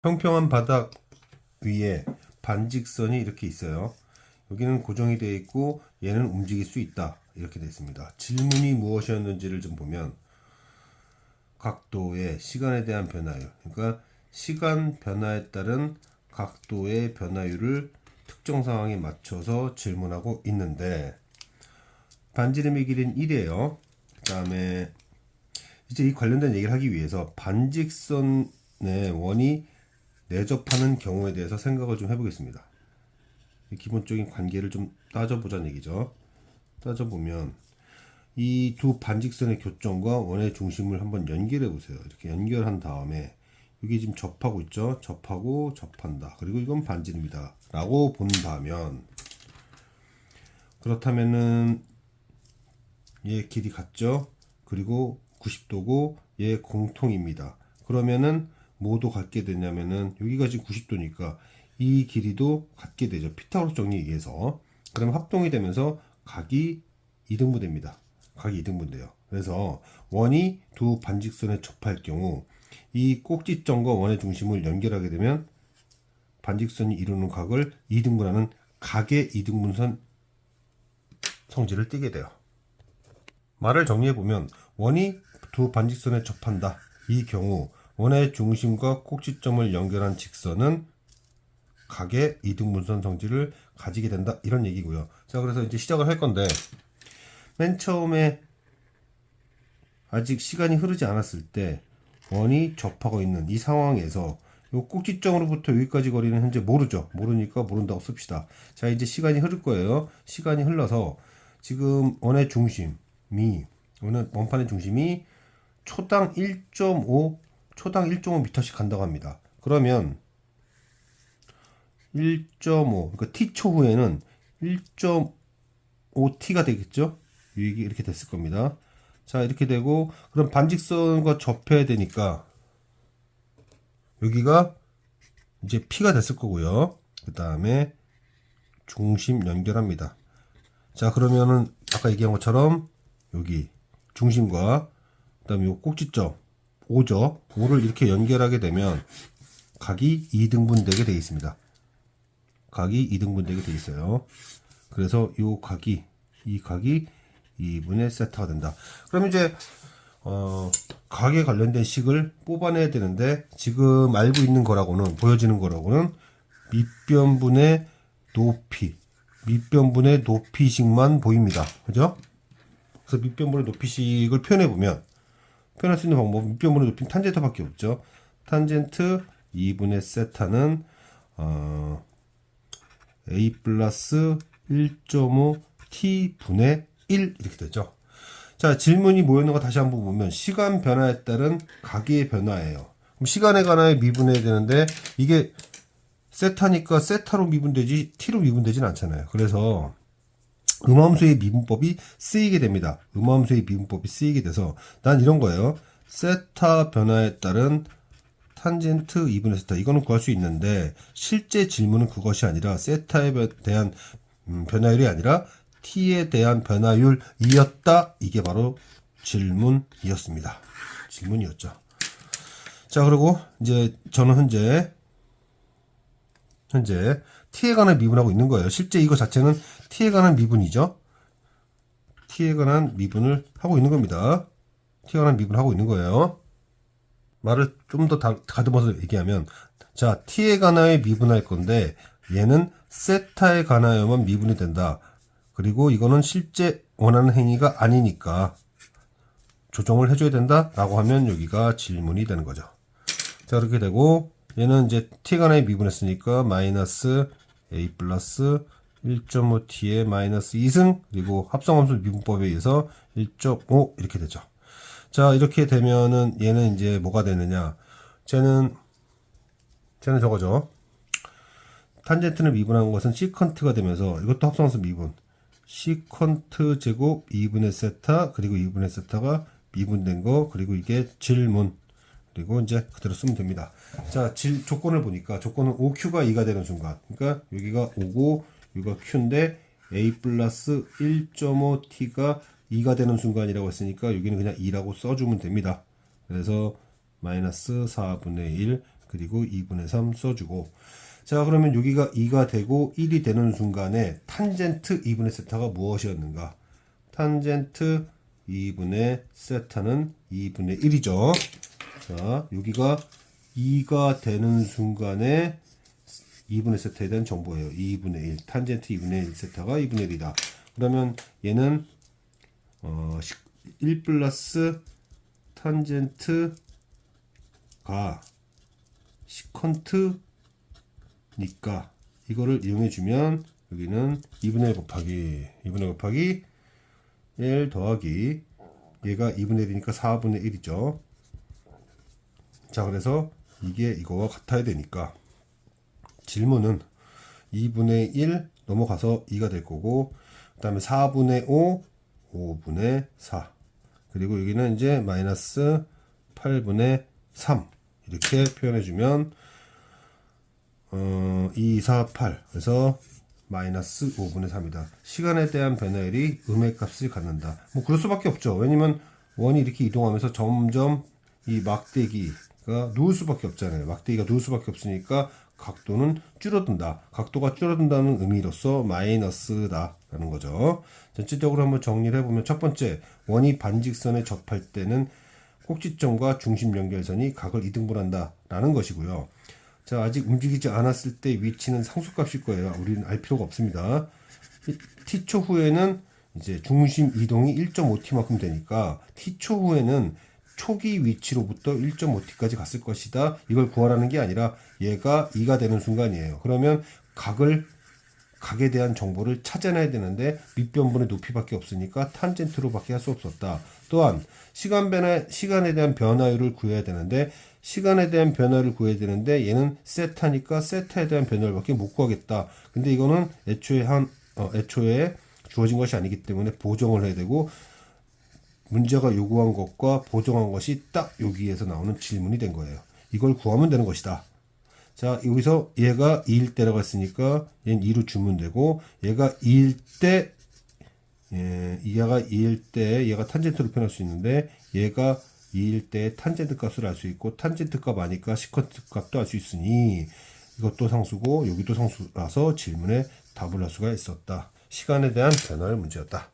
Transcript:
평평한 바닥 위에 반직선이 이렇게 있어요. 여기는 고정이 되어 있고 얘는 움직일 수 있다 이렇게 되어 있습니다. 질문이 무엇이었는지를 좀 보면 각도의 시간에 대한 변화율, 그러니까 시간 변화에 따른 각도의 변화율을 특정 상황에 맞춰서 질문하고 있는데 반지름의 길이는 1이에요. 그 다음에 이제 이 관련된 얘기를 하기 위해서 반직선의 원이 내접하는 경우에 대해서 생각을 좀 해보겠습니다. 기본적인 관계를 좀 따져보자는 얘기죠. 따져보면 이 두 반직선의 교점과 원의 중심을 한번 연결해 보세요. 이렇게 연결한 다음에 여기 지금 접하고 있죠. 접하고 접한다. 그리고 이건 반지름이다 라고 본다면, 그렇다면은 얘 길이 같죠. 그리고 90도고 얘 공통입니다. 그러면은 뭐도 같게 되냐면은 여기가 지금 90도니까 이 길이도 같게 되죠. 피타고라스 정리에 의해서. 그럼 합동이 되면서 각이 2등분 됩니다. 각이 2등분 돼요. 그래서 원이 두 반직선에 접할 경우 이 꼭지점과 원의 중심을 연결하게 되면 반직선이 이루는 각을 2등분하는 각의 2등분선 성질을 띠게 돼요. 말을 정리해보면 원이 두 반직선에 접한다. 이 경우 원의 중심과 꼭지점을 연결한 직선은 각의 이등분선 성질을 가지게 된다. 이런 얘기고요. 자, 그래서 이제 시작을 할 건데 맨 처음에 아직 시간이 흐르지 않았을 때 원이 접하고 있는 이 상황에서 이 꼭지점으로부터 여기까지 거리는 현재 모르죠. 모르니까 모른다고 씁시다. 자, 이제 시간이 흐를 거예요. 시간이 흘러서 지금 원의 중심이, 원판의 중심이 초당 1.5m씩 간다고 합니다. 그러면 1.5, 그러니까 t초 후에는 1.5t가 되겠죠? 이렇게 됐을 겁니다. 자, 이렇게 되고, 그럼 반직선과 접해야 되니까, 여기가 이제 p가 됐을 거고요. 그 다음에 중심 연결합니다. 자, 그러면은 아까 얘기한 것처럼 여기 중심과 그 다음에 요 꼭지점 5죠. 5를 이렇게 연결하게 되면 각이 2등분 되게 되어 있습니다. 각이 2등분 되게 되어 있어요. 그래서 이 각이 2분의 세타가 된다. 그럼 이제 각에 관련된 식을 뽑아내야 되는데 지금 알고 있는 거라고는, 보여지는 거라고는 밑변분의 높이식만 보입니다. 그죠? 그래서 밑변분의 높이식을 표현해보면, 표현할 수 있는 방법은 밑변분의 높이는 탄젠트밖에 없죠. 탄젠트 2분의 세타는 a 플러스 1.5 t분의 1 이렇게 되죠. 자, 질문이 뭐였는가 다시 한번 보면 시간 변화에 따른 각의 변화예요. 그럼 시간에 관하여 미분해야 되는데 이게 세타니까 세타로 미분되지 t로 미분되진 않잖아요. 그래서 음함수의 미분법이 쓰이게 됩니다. 음함수의 미분법이 쓰이게 돼서 난 이런 거예요. 세타 변화에 따른 탄젠트 2분의 세타, 이거는 구할 수 있는데 실제 질문은 그것이 아니라 세타에 대한 변화율이 아니라 t에 대한 변화율이었다. 이게 바로 질문이었습니다. 질문이었죠. 자, 그리고 이제 저는 현재 t에 관한 미분하고 있는 거예요. 실제 이거 자체는 t에 관한 미분이죠. t에 관한 미분을 하고 있는 겁니다. t에 관한 미분을 하고 있는 거예요. 말을 좀 더 가듬어서 얘기하면, 자, t에 관하여 미분할 건데 얘는 세타에 관하여만 미분이 된다. 그리고 이거는 실제 원하는 행위가 아니니까 조정을 해줘야 된다 라고 하면 여기가 질문이 되는 거죠. 자, 그렇게 되고 얘는 이제 t에 관하여 미분했으니까 마이너스 a 플러스 1.5t의 마이너스 2승, 그리고 합성함수 미분법에 의해서 1.5 이렇게 되죠. 자, 이렇게 되면은 얘는 이제 뭐가 되느냐, 쟤는 저거죠. 탄젠트를 미분한 것은 시컨트가 되면서 이것도 합성함수 미분, 시컨트 제곱 2분의 세타, 그리고 2분의 세타가 미분된 거, 그리고 이게 질문, 그리고 이제 그대로 쓰면 됩니다. 자, 조건을 보니까 조건은 OQ가 2가 되는 순간, 그러니까 여기가 5고 여기가 Q인데 A 플러스 1.5T가 2가 되는 순간이라고 했으니까 여기는 그냥 2라고 써주면 됩니다. 그래서 마이너스 4분의 1 그리고 2분의 3 써주고, 자 그러면 여기가 2가 되고 1이 되는 순간에 탄젠트 2분의 세타가 무엇이었는가? 탄젠트 2분의 세타는 2분의 1이죠. 자 여기가 2가 되는 순간에 2분의 세타에 대한 정보예요. 2분의 1 탄젠트 2분의 1 세타가 2분의 1이다. 그러면 얘는 1 플러스 탄젠트가 시컨트니까 이거를 이용해 주면 여기는 2분의 1 곱하기 1 더하기 얘가 2분의 1이니까 4분의 1이죠. 자 그래서 이게 이거와 같아야 되니까 질문은 2분의 1 넘어가서 2가 될 거고, 그 다음에 4분의 5 5분의 4 그리고 여기는 이제 마이너스 8분의 3 이렇게 표현해 주면 2, 4, 8 그래서 마이너스 5분의 3이다. 시간에 대한 변화율이 음의 값을 갖는다. 뭐 그럴 수밖에 없죠. 왜냐면 원이 이렇게 이동하면서 점점 이 막대기가 누울 수밖에 없잖아요. 막대기가 누울 수밖에 없으니까 각도는 줄어든다. 각도가 줄어든다는 의미로서 마이너스다라는 거죠. 전체적으로 한번 정리를 해보면 첫 번째, 원이 반직선에 접할 때는 꼭지점과 중심 연결선이 각을 이등분한다라는 것이고요. 자, 아직 움직이지 않았을 때 위치는 상수값일 거예요. 우리는 알 필요가 없습니다. t초 후에는 이제 중심 이동이 1.5t만큼 되니까 t초 후에는 초기 위치로부터 1.5t까지 갔을 것이다. 이걸 구하라는 게 아니라 얘가 2가 되는 순간이에요. 그러면 각에 대한 정보를 찾아내야 되는데 밑변분의 높이밖에 없으니까 탄젠트로밖에 할 수 없었다. 또한 시간에 대한 변화율을 구해야 되는데 얘는 세타니까 세타에 대한 변화율밖에 못 구하겠다. 근데 이거는 애초에 주어진 것이 아니기 때문에 보정을 해야 되고, 문제가 요구한 것과 보정한 것이 딱 여기에서 나오는 질문이 된 거예요. 이걸 구하면 되는 것이다. 자, 여기서 얘가 2일 때라고 했으니까 얘는 2로 주면 되고, 얘가 2일 때 얘가 탄젠트로 표현할 수 있는데, 얘가 2일 때 탄젠트 값을 알 수 있고, 탄젠트 값 아니까 시컨트 값도 알 수 있으니 이것도 상수고 여기도 상수라서 질문에 답을 할 수가 있었다. 시간에 대한 변화의 문제였다.